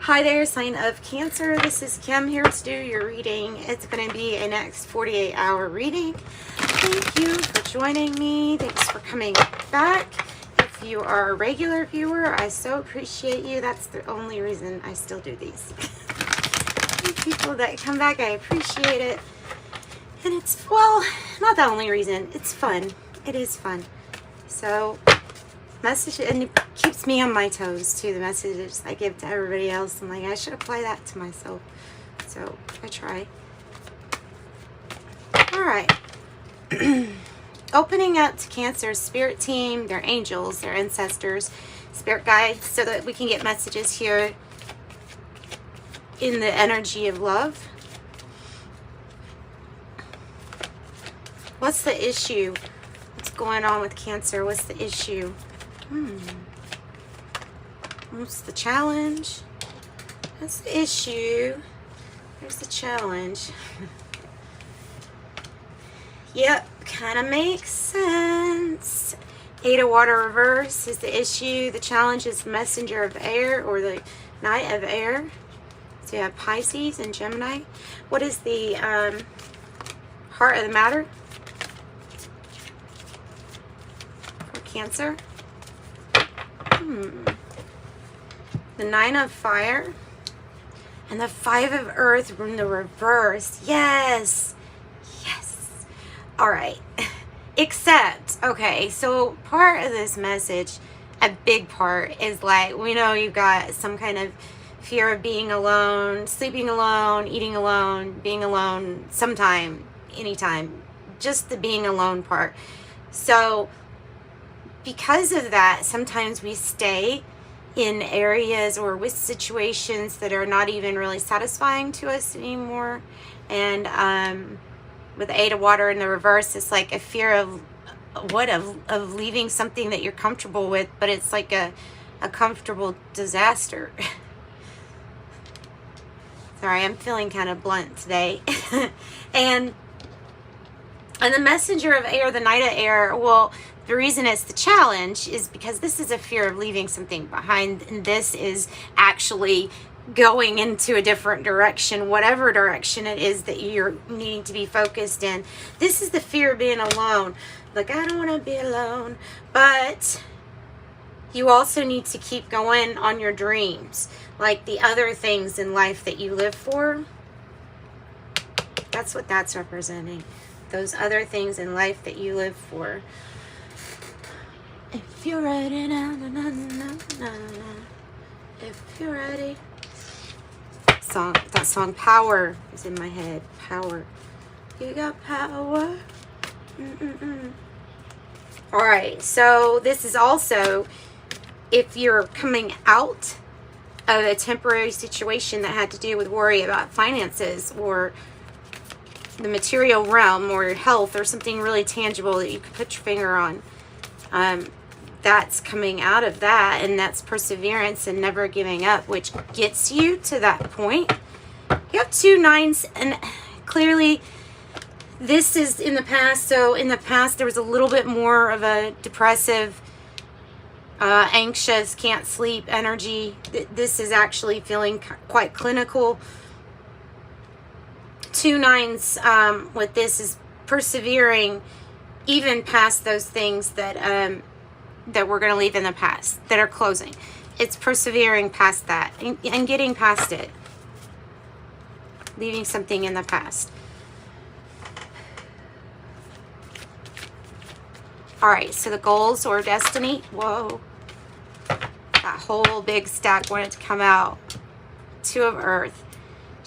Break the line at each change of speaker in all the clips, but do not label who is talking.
Hi there, sign of Cancer. This is Kim here to do your reading. It's going to be a next 48-hour reading. Thank you for joining me. Thanks for coming back. If you are a regular viewer, I so appreciate you. That's the only reason I still do these. People that come back, I appreciate it. And it's, well, not the only reason. It's fun. It is fun. So, message, and it keeps me on my toes too, the messages I give to everybody else. I'm like, I should apply that to myself. So I try. All right. Opening up to Cancer's spirit team, their angels, their ancestors, spirit guides, so that we can get messages here in the energy of love. What's the issue? What's going on with Cancer? What's the issue? What's the challenge? That's the issue. There's the challenge. Yep, kind of makes sense. 8 of Water reverse is the issue. The challenge is Messenger of Air, or the Knight of Air. So you have Pisces and Gemini. What is the heart of the matter for Cancer? The 9 of Fire and the 5 of Earth from the reverse. Yes. Yes. All right. Except, okay, so part of this message, a big part, is like, we know you've got some kind of fear of being alone, sleeping alone, eating alone, being alone sometime, anytime. Just the being alone part. So because of that, sometimes we stay in areas or with situations that are not even really satisfying to us anymore. And with the 8 of Water in the reverse, it's like a fear of of leaving something that you're comfortable with, but it's like a comfortable disaster. Sorry, I'm feeling kind of blunt today. and the Messenger of Air, the Knight of Air, well, the reason it's the challenge is because this is a fear of leaving something behind, and this is actually going into a different direction, whatever direction it is that you're needing to be focused in. This is the fear of being alone. Like, I don't want to be alone. But you also need to keep going on your dreams, like the other things in life that you live for. That's what that's representing. Those other things in life that you live for. If you're ready, na, na, na, na, na, na. If you're ready. That song Power is in my head. Power. You got power. Alright, so this is also if you're coming out of a temporary situation that had to do with worry about finances or the material realm or your health or something really tangible that you could put your finger on. That's coming out of that, and that's perseverance and never giving up, which gets you to that point. You have 2 9s, and clearly this is in the past. So in the past there was a little bit more of a depressive, anxious, can't sleep energy. This is actually feeling quite clinical. 2 9s with this is persevering even past those things that that we're going to leave in the past, that are closing. It's persevering past that and getting past it. Leaving something in the past. Alright, so the goals or destiny. Whoa. That whole big stack wanted to come out. 2 of Earth.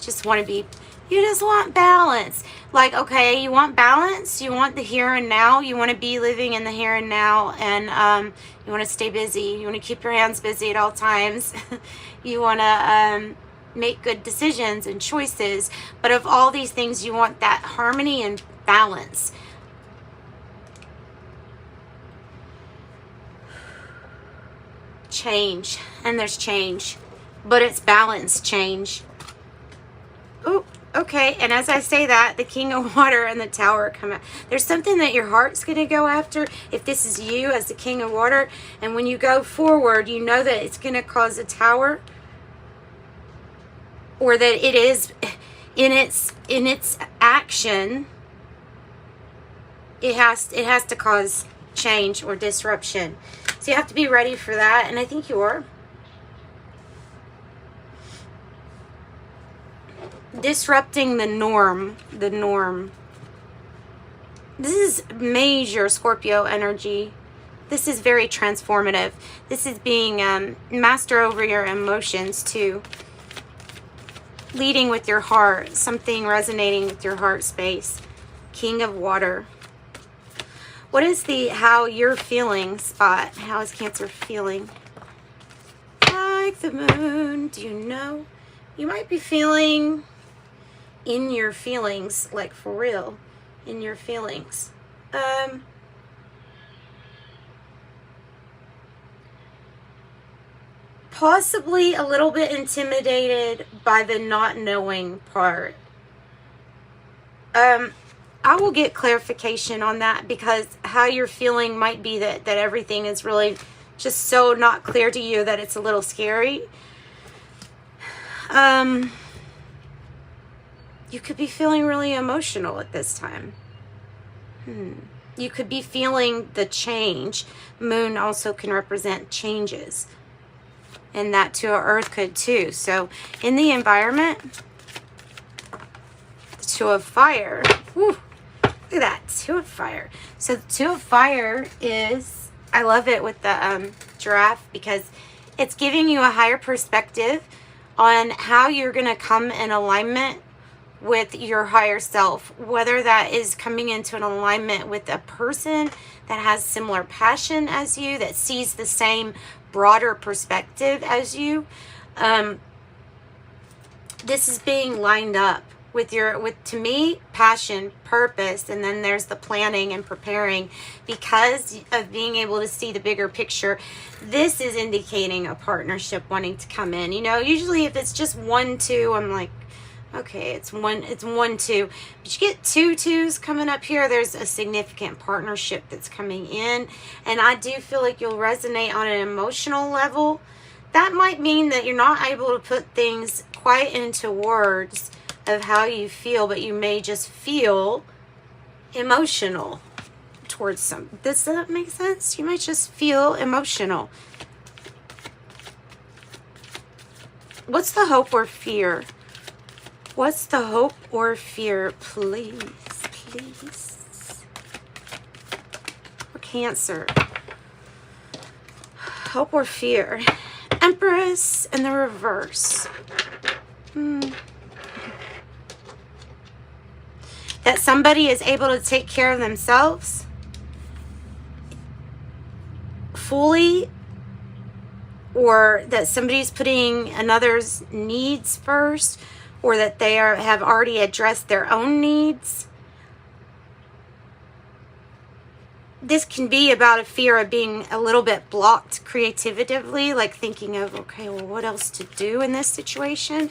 Just want to be... You just want balance. Like, okay, you want balance. You want the here and now. You want to be living in the here and now. And you want to stay busy. You want to keep your hands busy at all times. You want to make good decisions and choices. But of all these things, you want that harmony and balance. Change. And there's change. But it's balanced change. Ooh. Okay, and as I say that, the King of Water and the Tower come out. There's something that your heart's going to go after if this is you as the King of Water. And when you go forward, you know that it's going to cause a tower. or that it is in its action, it has to cause change or disruption. So you have to be ready for that, and I think you are. Disrupting the norm. This is major Scorpio energy. This is very transformative. This is being master over your emotions too. Leading with your heart. Something resonating with your heart space. King of Water. What is the how you're feeling spot? How is Cancer feeling? Like the moon. Do you know? You might be feeling in your feelings, like for real. In your feelings. Possibly a little bit intimidated by the not knowing part. I will get clarification on that, because how you're feeling might be that everything is really just so not clear to you that it's a little scary. You could be feeling really emotional at this time. You could be feeling the change. Moon also can represent changes. And that to Earth could too. So in the environment, the Two of Fire. Whew, look at that, Two of Fire. So the Two of Fire is, I love it with the giraffe, because it's giving you a higher perspective on how you're going to come in alignment with your higher self, whether that is coming into an alignment with a person that has similar passion as you, that sees the same broader perspective as you. This is being lined up with to me, passion, purpose, and then there's the planning and preparing, because of being able to see the bigger picture. This is indicating a partnership wanting to come in. You know, usually if it's just 1, 2, I'm like, okay, it's 1, 2. But you get 2 2s coming up here. There's a significant partnership that's coming in. And I do feel like you'll resonate on an emotional level. That might mean that you're not able to put things quite into words of how you feel, but you may just feel emotional towards some. Does that make sense? You might just feel emotional. What's the hope or fear? What's the hope or fear, please, please? For Cancer. Hope or fear. Empress in the reverse. That somebody is able to take care of themselves fully, or that somebody's putting another's needs first, or that they have already addressed their own needs. This can be about a fear of being a little bit blocked creatively, like thinking of, okay, well, what else to do in this situation?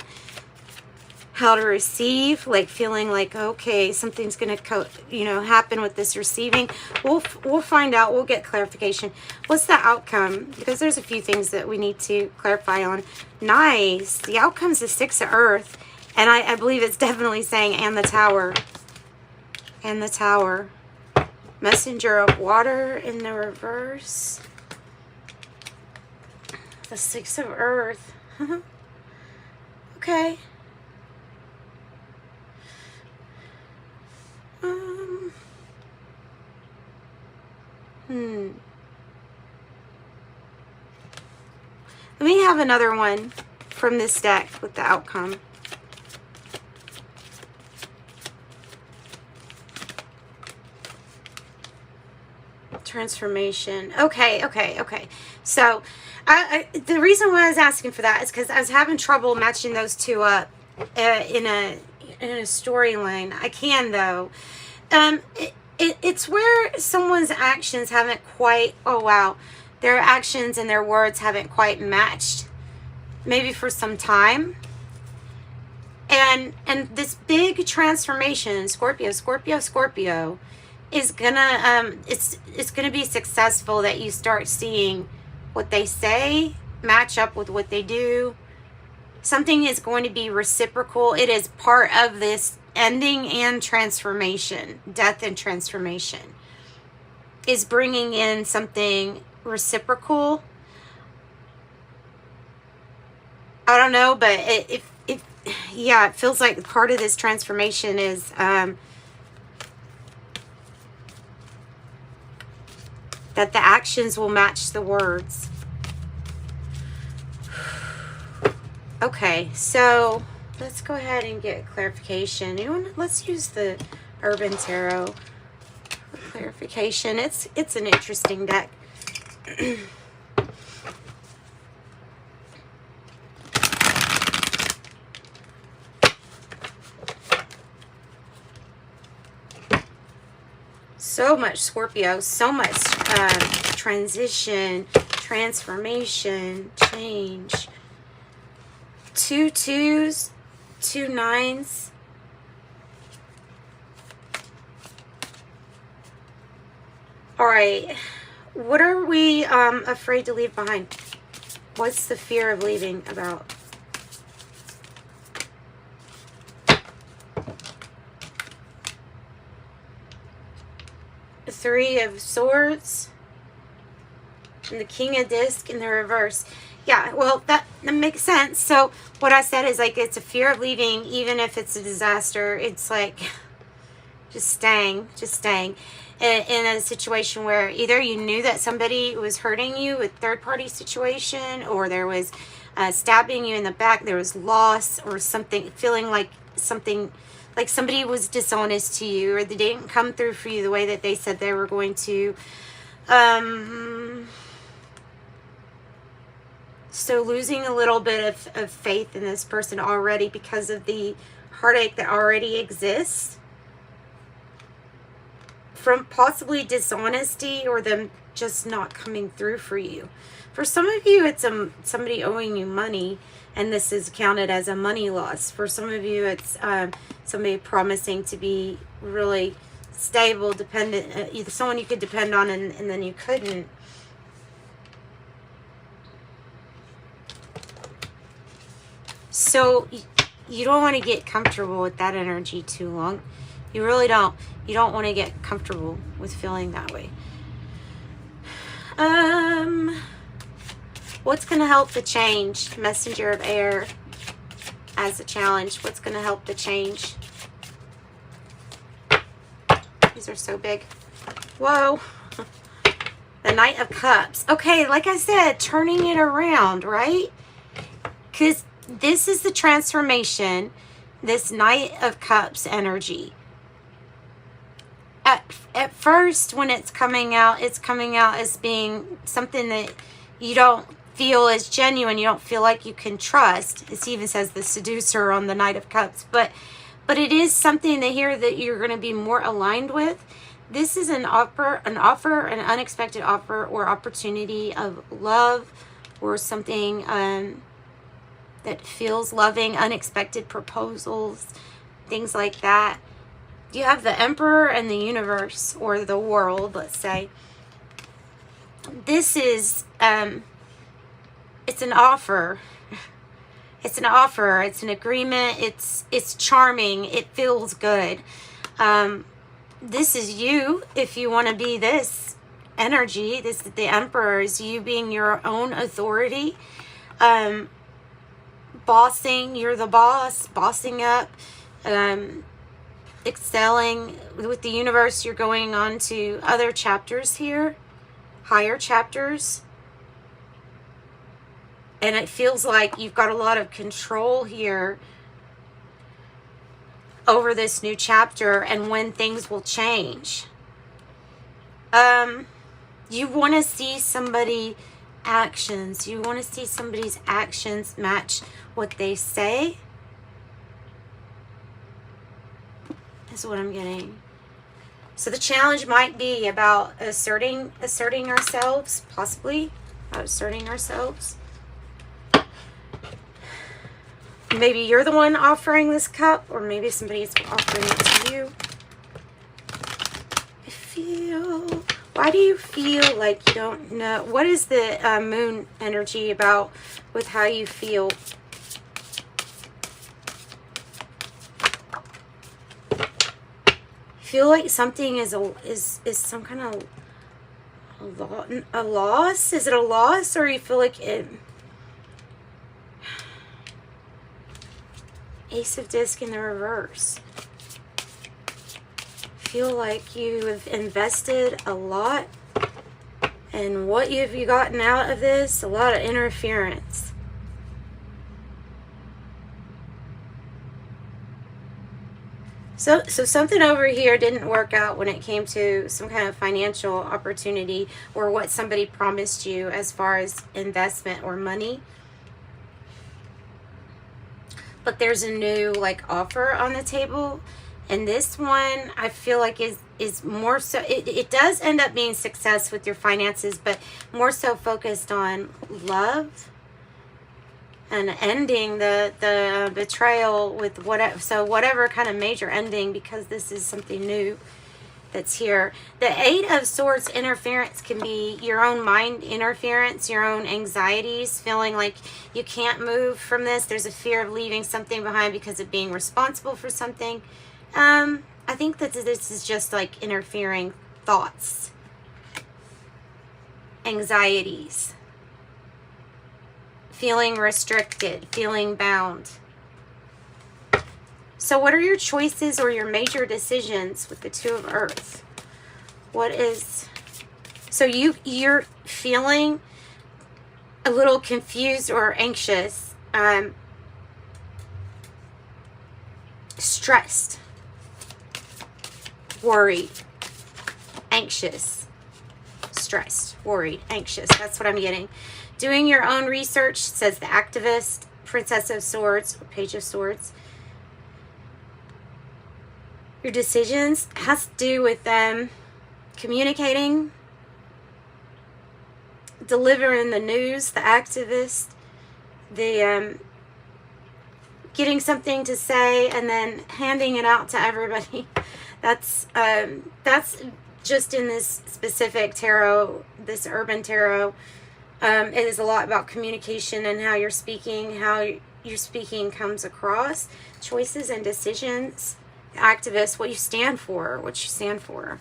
How to receive, like feeling like, okay, something's going to happen with this receiving. We'll find out. We'll get clarification. What's the outcome? Because there's a few things that we need to clarify on. Nice. The outcome's the Six of Earth. And I believe it's definitely saying, and the Tower. And the Tower. Messenger of Water in the reverse. The Six of Earth. Okay. Let me have another one from this deck with the outcome. Transformation. Okay. So the reason why I was asking for that is because I was having trouble matching those two up in a storyline. I can, though. It's where someone's actions haven't quite, their actions and their words haven't quite matched, maybe for some time. And this big transformation, Scorpio, is gonna it's gonna be successful, that you start seeing what they say match up with what they do, Something is going to be reciprocal. It is part of this ending and transformation, death and transformation, is bringing in something reciprocal. I don't know, but it feels like part of this transformation is that the actions will match the words. Okay, so let's go ahead and get clarification. Let's use the Urban Tarot for clarification. It's an interesting deck. So much Scorpio, so much transition, transformation, change. 2 2s, 2 9s. All right, what are we afraid to leave behind? What's the fear of leaving about? The 3 of Swords and the King of Disc in the reverse. Yeah, well, that makes sense. So what I said is, like, it's a fear of leaving, even if it's a disaster. It's like just staying in a situation where either you knew that somebody was hurting you, a third-party situation, or there was stabbing you in the back, there was loss or something, feeling like something, like somebody was dishonest to you, or they didn't come through for you the way that they said they were going to. So losing a little bit of faith in this person already because of the heartache that already exists from possibly dishonesty or them just not coming through for you. For some of you, it's somebody owing you money, and this is counted as a money loss. For some of you, it's somebody promising to be really stable, dependent, either someone you could depend on and then you couldn't. So you don't want to get comfortable with that energy too long. You really don't. You don't want to get comfortable with feeling that way. What's going to help the change? Messenger of Air as a challenge. What's going to help the change? These are so big. Whoa. The Knight of Cups. Okay, like I said, turning it around, right? Because this is the transformation, this Knight of Cups energy. At first, when it's coming out as being something that you don't feel as genuine. You don't feel like you can trust. It even says the seducer on the Knight of Cups. But it is something that here that you're going to be more aligned with. This is an offer, an unexpected offer or opportunity of love, or something that feels loving, unexpected proposals, things like that. You have the Emperor and the universe, or the world, let's say. This is, it's an offer. It's an offer. It's an agreement. It's charming. It feels good. This is you, if you want to be this energy. This is the Emperor, is you being your own authority. Bossing, you're the boss, bossing up, excelling with the universe. You're going on to other chapters here, higher chapters. And it feels like you've got a lot of control here over this new chapter and when things will change. You want to see somebody actions. You want to see somebody's actions match what they say. That's what I'm getting. So the challenge might be about asserting ourselves, possibly about asserting ourselves. Maybe you're the one offering this cup, or maybe somebody's offering it to you. I feel... Why do you feel like you don't know? What is the moon energy about with how you feel? feel like something is some kind of a loss. Is it a loss, or you feel like it? Ace of Disc in the reverse. Feel like you have invested a lot, and what have you gotten out of this? A lot of interference. So something over here didn't work out when it came to some kind of financial opportunity or what somebody promised you as far as investment or money. But there's a new like offer on the table, and this one I feel like is more so, it does end up being success with your finances, but more so focused on love and ending the betrayal with whatever kind of major ending, because this is something new that's here. The Eight of Swords interference can be your own mind interference, your own anxieties, feeling like you can't move from this. There's a fear of leaving something behind because of being responsible for something. I think that this is just like interfering thoughts, anxieties, feeling restricted, feeling bound. So what are your choices or your major decisions with the Two of Earth? What is... So you're feeling a little confused or anxious, stressed, worried, anxious, stressed, worried, anxious. That's what I'm getting. Doing your own research, says the activist, Princess of Swords, Page of Swords. Your decisions has to do with them communicating, delivering the news, the activist, the getting something to say and then handing it out to everybody. That's just in this specific tarot, this urban tarot. It is a lot about communication and how you're speaking, comes across, choices and decisions. Activist, what you stand for,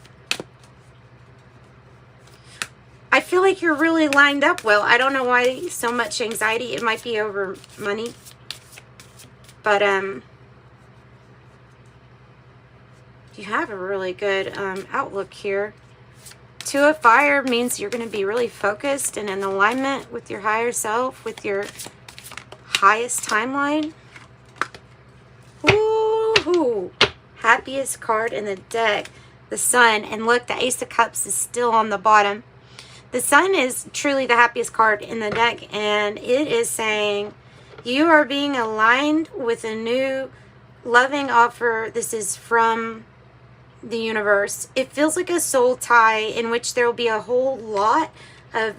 I feel like you're really lined up well. I don't know why so much anxiety. It might be over money, but you have a really good outlook here. Two of Fire means you're going to be really focused and in alignment with your higher self, with your highest timeline. Ooh. Happiest card in the deck, the Sun. And look, the Ace of Cups is still on the bottom. The Sun is truly the happiest card in the deck, and it is saying you are being aligned with a new loving offer. This is from the universe. It feels like a soul tie in which there will be a whole lot of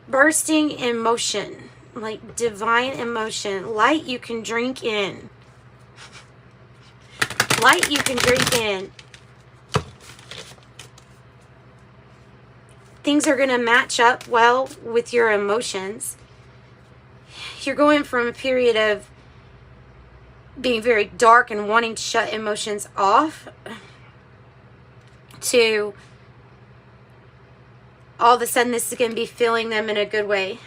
bursting emotion, like divine emotion, light you can drink in. Light you can drink in. Things are going to match up well with your emotions. You're going from a period of being very dark and wanting to shut emotions off to all of a sudden this is going to be feeling them in a good way.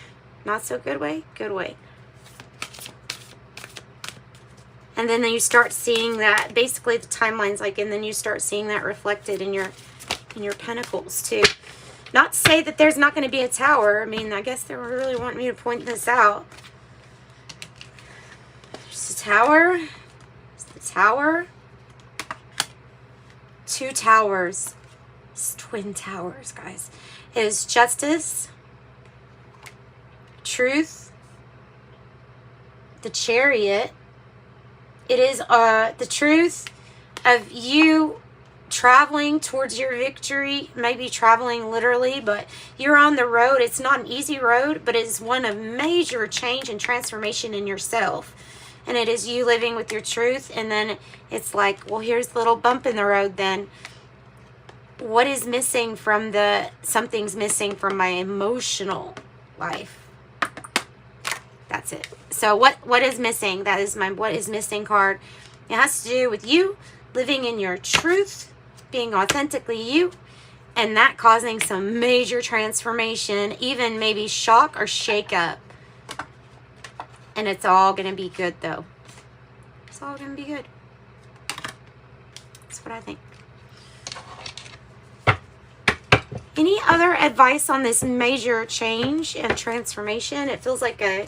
Not so good way, good way. And then you start seeing that, basically the timeline's like, and then you start seeing that reflected in your pentacles too. Not to say that there's not going to be a Tower. I mean, I guess they really want me to point this out. There's a Tower. It's the Tower. Two Towers. It's twin towers, guys. It is Justice, Truth, the Chariot. It is the truth of you traveling towards your victory, maybe traveling literally, but you're on the road. It's not an easy road, but it is one of major change and transformation in yourself. And it is you living with your truth. And then it's like, well, here's a little bump in the road then. What is missing from something's missing from my emotional life. That's it. So what is missing? That is my what is missing card. It has to do with you living in your truth, being authentically you, and that causing some major transformation, even maybe shock or shake up. And it's all going to be good, though. It's all going to be good. That's what I think. Any other advice on this major change and transformation? It feels like a...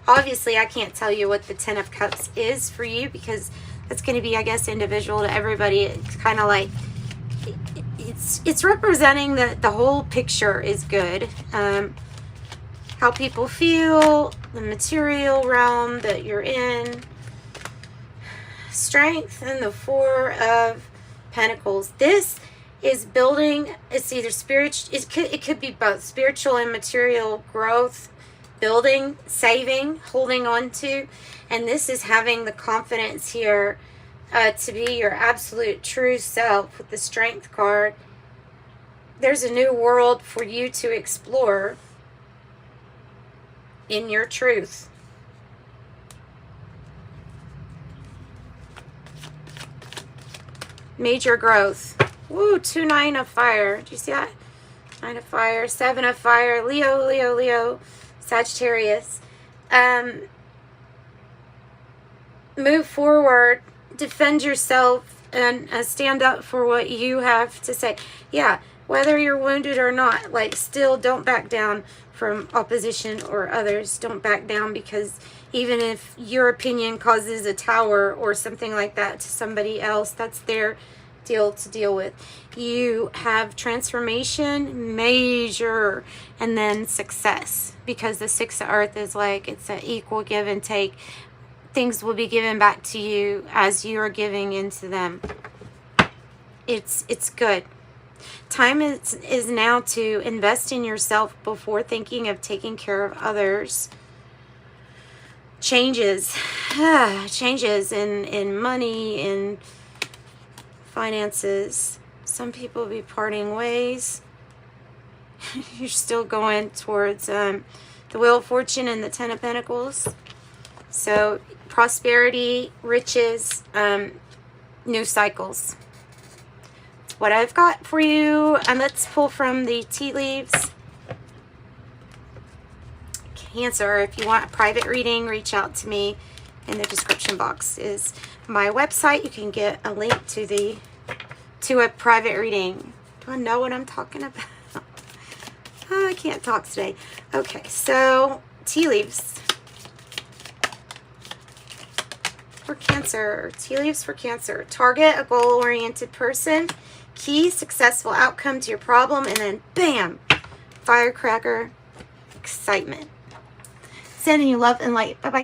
Obviously, I can't tell you what the Ten of Cups is for you, because that's going to be, I guess, individual to everybody. It's kind of like... It's representing that the whole picture is good. How people feel, the material realm that you're in. Strength, and the Four of Pentacles. This is building. It's either spiritual, it could be both spiritual and material growth, building, saving, holding on to. And this is having the confidence here to be your absolute true self with the Strength card. There's a new world for you to explore in your truth. Major growth. Woo, 2 9 of fire. Do you see that? 9 of fire, 7 of fire. Leo, Leo, Leo. Sagittarius. Move forward. Defend yourself and stand up for what you have to say. Yeah, whether you're wounded or not, like, still don't back down from opposition or others. Don't back down, because even if your opinion causes a tower or something like that to somebody else, that's their deal to deal with. You have transformation, major, and then success, because the Six of Earth is like, it's an equal give and take. Things will be given back to you as you are giving into them. It's good. Time is now to invest in yourself before thinking of taking care of others. Changes in money, in finances. Some people will be parting ways. You're still going towards the Wheel of Fortune and the Ten of Pentacles. So prosperity, riches, new cycles. That's what I've got for you. And let's pull from the tea leaves. Cancer, if you want a private reading, reach out to me. In the description box is my website. You can get a link to a private reading. Do I know what I'm talking about? Oh, I can't talk today. Okay, so tea leaves for Cancer. Tea leaves for Cancer. Target a goal-oriented person. Key successful outcome to your problem, and then bam, firecracker, excitement. Sending you love and light. Bye-bye.